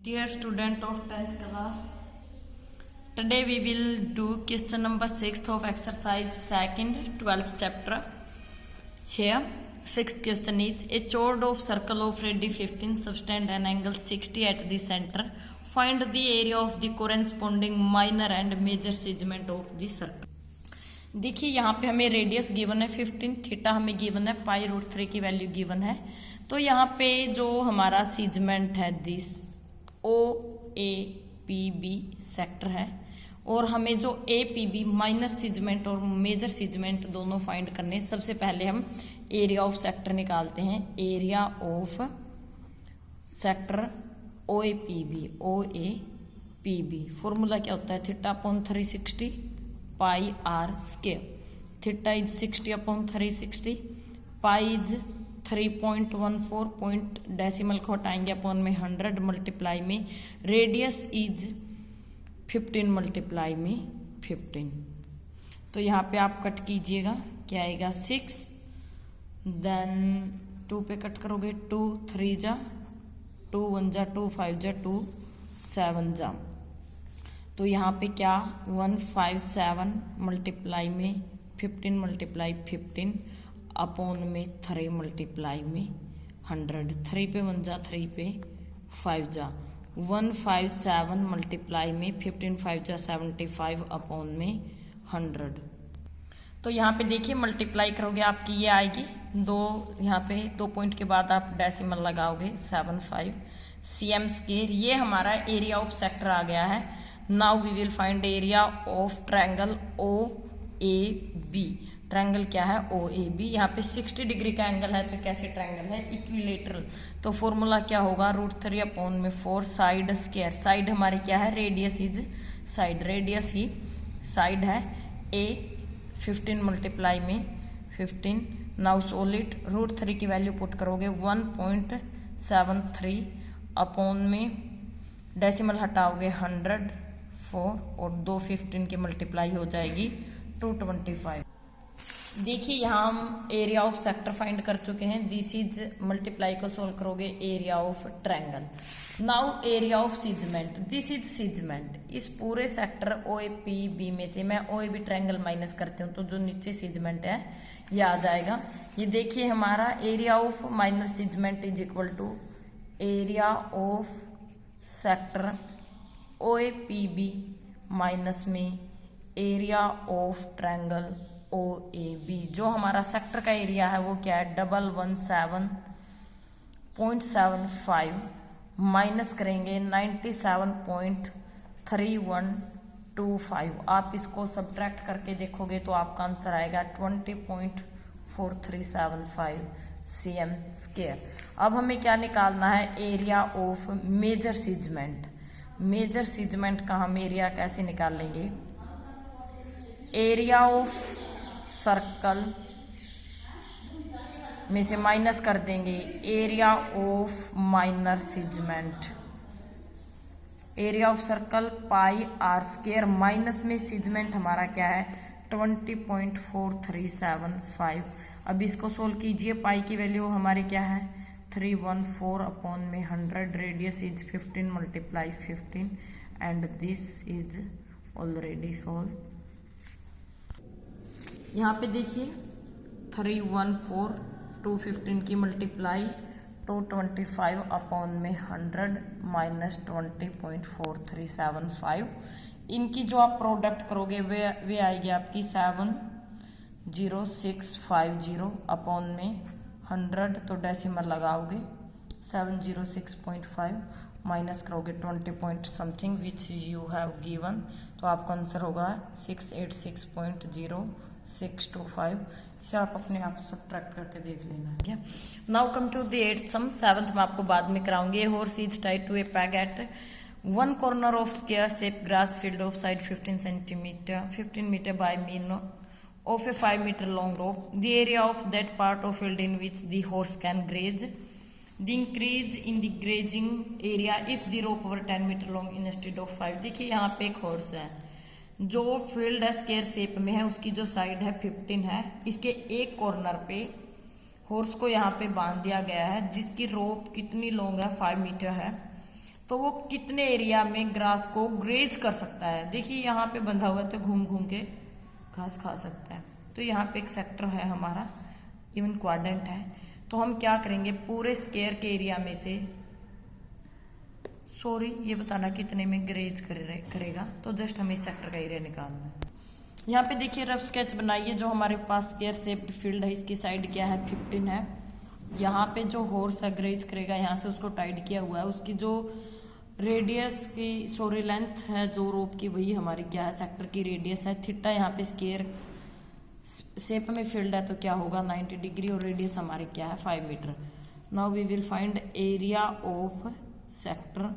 Dear student of 10th class, today we will do question number 6 of exercise 2nd 12th chapter. Here, 6th question is, a chord of circle of radius 15 subtend an angle 60 at the center. Find the area of the corresponding minor and major segment of the circle. देखिए यहाँ पे हमें radius given है 15, theta हमें given है π√3 की value given है। तो यहाँ पे जो हमारा सीजमेंट है दिस OAPB सेक्टर है और हमें जो APB माइनर सीजमेंट और मेजर सीजमेंट दोनों फाइंड करने। सबसे पहले हम एरिया ऑफ सेक्टर निकालते हैं। Area of sector OAPB formula क्या होता है? Theta upon 360 pi r square. Theta is 60 upon 360, pi is 3.14 point decimal को हटाएंगे अपॉन में 100 मल्टीप्लाई में रेडियस इज 15 मल्टीप्लाई में 15। तो यहाँ पे आप कट कीजिएगा, क्या आएगा 6, देन 2 पे कट करोगे 2 3 जा 2 1 जा 2 5 जा 2 7 जा। तो यहाँ पे क्या 157 मल्टीप्लाई में 15 मल्टीप्लाई 15 अपॉन में 3 मल्टीप्लाई में 100। 3 पे 1 जा 3 पे 5 जा 157 मल्टीप्लाई में 15 5 जा 75 अपॉन में 100। तो यहाँ पे देखिए मल्टीप्लाई करोगे आपकी ये आएगी 2, यहाँ पे 2 पॉइंट के बाद आप डेसिमल लगाओगे 75 cm स्क्वायर। ये हमारा एरिया ऑफ सेक्टर आ गया है। Now we will find area of triangle OAB। Triangle क्या है? OAB। यहाँ पे 60 डिग्री का एंगल है तो कैसे ट्रायंगल है? इक्विलेटरल। तो फॉर्मूला क्या होगा? √3 अपॉन में 4 साइड स्क्वायर। साइड हमारी क्या है? Radius is side, radius he side है। A 15 मल्टीप्लाई में 15। नाउ सॉलिड √3 की वैल्यू पुट करोगे 1.73 अपॉन में डेसिमल हटाओगे 104 और 2 15 की मल्टीप्लाई हो जाएगी 225। देखिए यहाँ हम एरिया ऑफ सेक्टर फाइंड कर चुके हैं। दिस इज मल्टीप्लाई को सोल्व करोगे area of triangle. Now area of segment, this is segment. इस पूरे सेक्टर OAPB में से मैं OAB ट्रायंगल माइनस करती हूँ तो जो नीचे सीजमेंट है ये आ जाएगा। ये देखिए हमारा area of minor segment is equal to area of sector OAPB minus में एरिया ऑफ ट्रायंगल OAB। जो हमारा सेक्टर का एरिया है वो क्या है? 117.75 माइनस करेंगे 97.3125। आप इसको सब्ट्रैक्ट करके देखोगे तो आपका आंसर आएगा 20.4375 cm स्क्वायर। अब हमें क्या निकालना है? Area of major segment. Major segment का हम एरिया कैसे निकाल लेंगे? एरिया ऑफ सर्कल में से माइनस कर देंगे area of minor segment. Area of circle pi r square minus में सीजमेंट हमारा क्या है? 20.4375। अब इसको सोल्व कीजिए। पाई की वैल्यू हमारी क्या है? 314 अपॉन में 100। Radius is 15 multiply 15 and this is already solve. यहाँ पे देखिए 314 215 की मल्टीप्लाई 225 अपॉन में 100 माइनस 20.4375। इनकी जो आप प्रोडक्ट करोगे वे आएगी आपकी 70650 अपॉन में 100। तो डेसिमल लगाओगे 706.5 माइनस करोगे 20 point something which you have given. तो आपका आंसर होगा 686.0625। इसे आप अपने आप सब्ट्रैक्ट करके देख लेना है। Now come to the 8th सम। 7th में आपको बाद में कराऊंगे। Horse is tied to a peg at one corner of square shaped grass field of side 15 meter by mean of a 5 meter long rope. The area of that part of field in which the horse can graze. The increase in the grazing area if the rope were 10 meter long instead of 5। देखिए यहाँ पे एक horse है जो field है square shape में है, उसकी जो साइड है 15 है। इसके एक कॉर्नर पे हॉर्स को यहाँ पे बांध दिया गया है जिसकी रोप कितनी लॉन्ग है? 5 मीटर है। तो वो कितने एरिया में ग्रास को ग्रेज कर सकता है। देखिए यहाँ पे बंधा हुआ है तो घूम घूम के घास खा सकता है। तो यहाँ पे एक सेक्टर है हमारा, इवन क्वाड्रेंट है। तो हम क्या करेंगे, पूरे स्क्वायर के एरिया में से ये बताना कितने में ग्रेज करेगा। तो जस्ट हमें इस सेक्टर का एरिया निकालना है। यहाँ पे देखिए रफ स्केच बनाइए। जो हमारे पास स्क्वायर शेप्ड फील्ड है, इसकी साइड क्या है 15 है। यहाँ पे जो हॉर्स है ग्रेज करेगा, यहाँ से उसको टाइड किया हुआ है। उसकी जो रेडियस की लेंथ है जो रोप की, वही हमारी क्या है सेक्टर की रेडियस है। थीटा यहाँ पे स्क्वायर शेप में फील्ड है तो क्या होगा 90 डिग्री, और रेडियस हमारी क्या है 5 metre. Now we will find area of sector.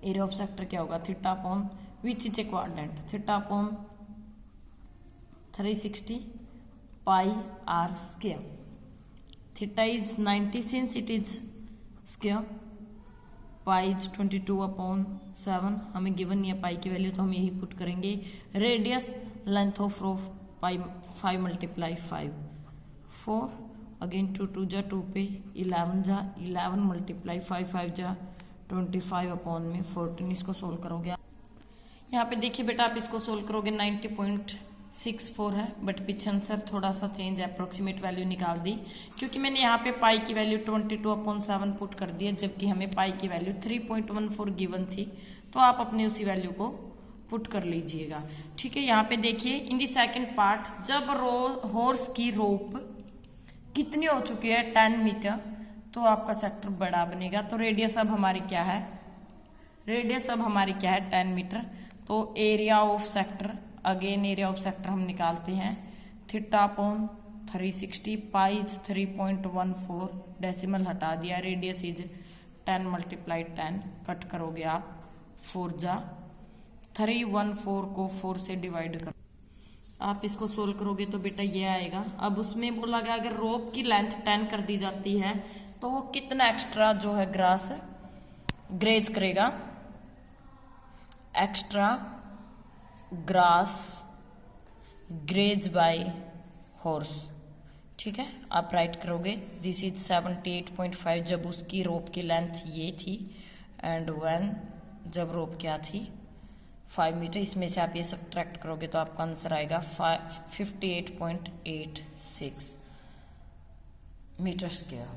Area of sector क्या होगा, theta upon which is a quadrant, theta upon 360 pi r square. Theta is 90 since it is square, pi is 22 upon 7। हमें given नहीं है पाई की value, तो हम यही put करेंगे। Radius length of rope pi 5 multiply 5 4 again 2 2 जा 2 पे 11 जा 11 मल्टीप्लाई 5 5 जा 25 अपॉन में 14। इसको सोल्व करोगे यहाँ पे देखिए बेटा, आप इसको सोल्व करोगे 90.64 है, बट पीछे आंसर थोड़ा सा चेंज है, अप्रोक्सीमेट वैल्यू निकाल दी क्योंकि मैंने यहाँ पे पाई की वैल्यू 22/7 पुट कर दी है, जबकि हमें पाई की वैल्यू 3.14 गिवन थी। तो आप अपने उसी वैल्यू को पुट कर लीजिएगा। ठीक है, यहाँ पे देखिए इन दी सेकेंड पार्ट, जब हॉर्स की रोप कितनी हो चुकी है 10 मीटर, तो आपका सेक्टर बड़ा बनेगा। तो रेडियस अब हमारी क्या है, रेडियस अब हमारी क्या है 10 मीटर। तो area of sector, again area of sector हम निकालते हैं। Theta upon 360, pi is 3.14, decimal हटा दिया, रेडियस इज 10 मल्टीप्लाई 10, कट करोगे आप 4 जा 314 को 4 से डिवाइड कर, आप इसको सोल्व करोगे तो बेटा ये आएगा। अब उसमें बोला गया अगर रोप की लेंथ 10 कर दी जाती है तो वो कितना एक्स्ट्रा जो है ग्रास ग्रेज करेगा, extra grass graze by horse. ठीक है, आप राइट करोगे दिस इज 78.5 जब उसकी रोप की लेंथ ये थी, एंड व्हेन जब रोप क्या थी 5 मीटर। इसमें से आप ये सब्ट्रैक्ट करोगे तो आपका आंसर आएगा 58.86 मीटर स्क्वायर।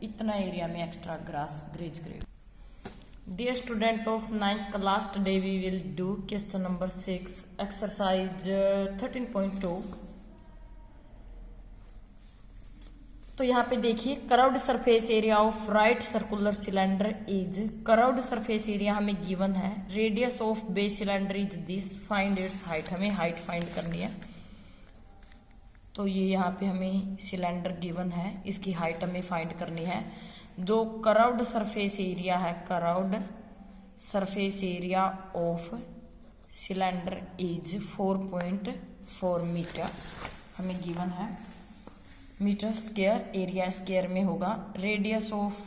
इतना एरिया में एक्स्ट्रा ग्रास ग्रेज करेगा। Dear student of 9th class, today we will do question number 6, exercise 13.2। तो यहाँ पे देखिए curved surface area of right circular cylinder is, curved surface area हमें गिवन है। Radius of base cylinder is this, find its height, हमें height find करनी है। तो ये यहाँ पे हमें सिलेंडर गिवन है, इसकी हाइट हमें फाइंड करनी है। जो कर्व्ड सरफेस एरिया है, curved surface area of cylinder is 4.4 metre हमें गिवन है। मीटर स्क्वायर, एरिया स्क्वायर में होगा। रेडियस ऑफ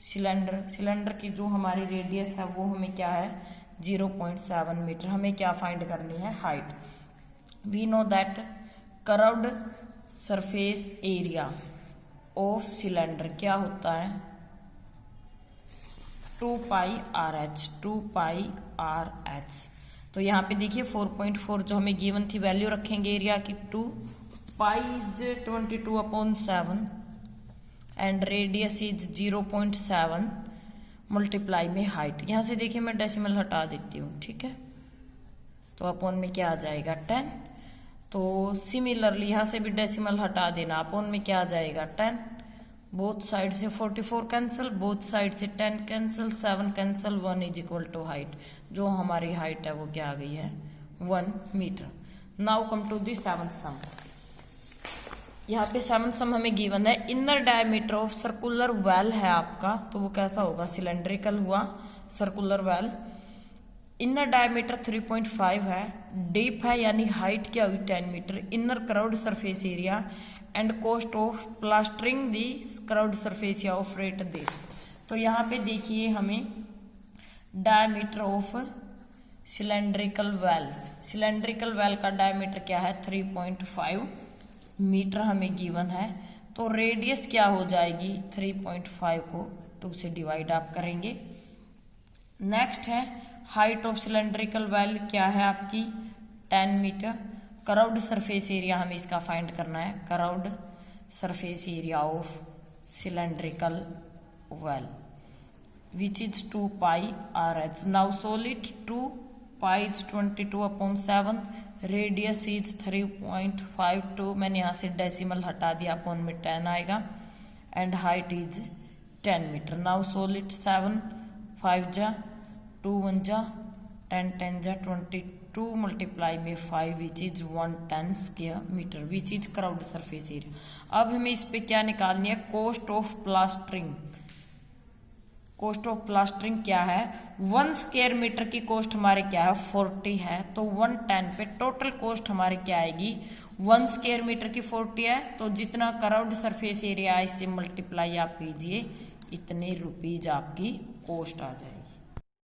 सिलेंडर, सिलेंडर की जो हमारी रेडियस है वो हमें क्या है 0.7 मीटर। हमें क्या फाइंड करनी है, height. We know that curved surface area of cylinder क्या होता है 2 pi r h, 2 pi r h. तो यहाँ पे देखिए 4.4 जो हमें गिवन थी वैल्यू रखेंगे एरिया की 2, pi is 22/7 and radius is 0.7 multiply में हाइट। यहाँ से देखिए मैं डेसिमल हटा देती हूँ, ठीक है, तो अपॉन में क्या आ जाएगा 10। तो सिमिलरली यहाँ से भी डेसिमल हटा देना, अपॉन में क्या आ जाएगा 10। बोथ साइड से 44 कैंसिल, बोथ साइड से 10 cancel, 7 cancel, 1 is equal to height. जो हमारी हाइट है वो क्या आ गई है 1 metre. Now come to the 7th sum. यहाँ पे 7th सम हमें गिवन है। Inner diameter of circular well है आपका, तो वो कैसा होगा, सिलेंड्रिकल हुआ सर्कुलर वेल। इनर डायमीटर 3.5 है, डीप है यानी हाइट क्या हुई 10 metre. Inner curved surface area and cost of plastering the curved surface area of rate this. तो यहाँ पे देखिए हमें diameter of cylindrical well, cylindrical well का डायमीटर क्या है 3.5 मीटर हमें गिवन है। तो रेडियस क्या हो जाएगी 3.5 को 2 से डिवाइड आप करेंगे नेक्स्ट है हाइट ऑफ सिलेंड्रिकल वेल, क्या है आपकी 10 मीटर। कर्व्ड सरफेस एरिया हमें इसका फाइंड करना है, curved surface area of cylindrical well which is 2 pi r H. Now solid 2 pi is 22/7, radius is 3.52, मैंने यहाँ से डेसिमल हटा दिया, अपॉन में 10 आएगा, and height is 10 metre. Now solid 7 5 जा 2 1 जा 10 10 जा 22 मल्टीप्लाई में 5 which is 110 square metre which is curved surface area. अब हमें इस पे क्या निकालनी है, cost of plastering. Cost of plastering क्या है, 1 स्क्वायर मीटर की कॉस्ट हमारे क्या है 40 है, तो 110 पे टोटल कॉस्ट हमारे क्या आएगी, 1 स्क्वायर मीटर की 40 है, तो जितना कर्व्ड सरफेस एरिया है इससे मल्टीप्लाई आप कीजिए, इतने रुपीज आपकी कॉस्ट आ जाएगी।